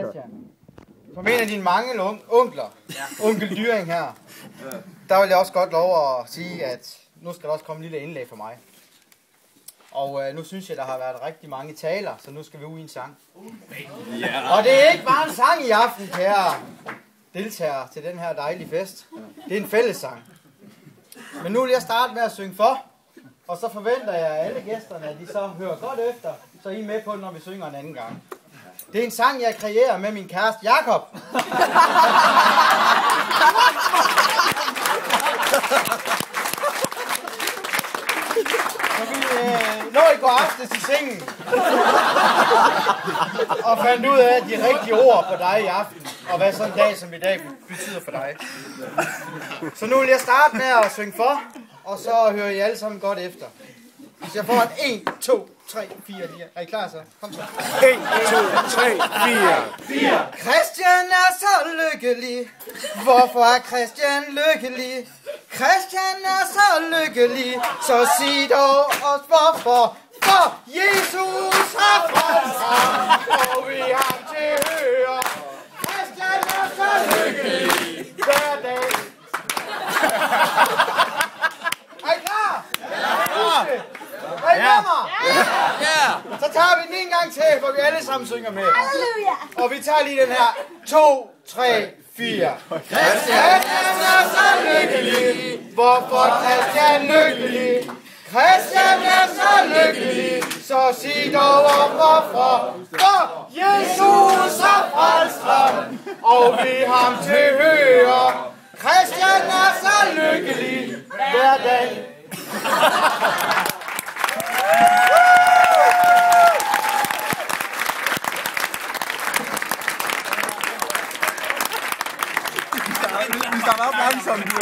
Christian, som en af dine mange onkler, onkel Dyring her, der vil jeg også godt lov at sige, at nu skal der også komme en lille indlæg for mig. Og nu synes jeg, der har været rigtig mange taler, så nu skal vi ud i en sang. Og det er ikke bare en sang i aften, kære deltagere til den her dejlige fest. Det er en fællessang. Men nu vil jeg starte med at synge for, og så forventer jeg at alle gæsterne, at de så hører godt efter, så I er med på det, når vi synger en anden gang. Det er en sang, jeg kreerer med min kæreste Jakob. Så vi lå i går aftes i sengen og fandt ud af de rigtige ord på dig i aften, og hvad sådan en dag som i dag betyder for dig. Så nu vil jeg starte med at synge for, og så hører I alle sammen godt efter. Hvis jeg får en 1, 2, 3, 4 lige. Er I klar så? Kom så. 1, 2, 3, 4. Christian er så lykkelig. Hvorfor er Christian lykkelig? Christian er så lykkelig. Så sig dog os hvorfor. For Jesus har frelst ham, og vi har til høre. Christian er så lykkelig hver dag. Er I klar? Ja! Er I med mig? Ja! Så tager vi den en gang til, hvor vi alle sammen synger med. Halleluja! Og vi tager lige den her. 2, 3, 4. Christian er så lykkelig. Hvorfor Christian lykkelig? Christian er så lykkelig. Så sig dog om hvorfor. For Jesus har frelst ham, og vi ham til høre. Christian er så lykkelig hver dag. Vi starter op langsomt.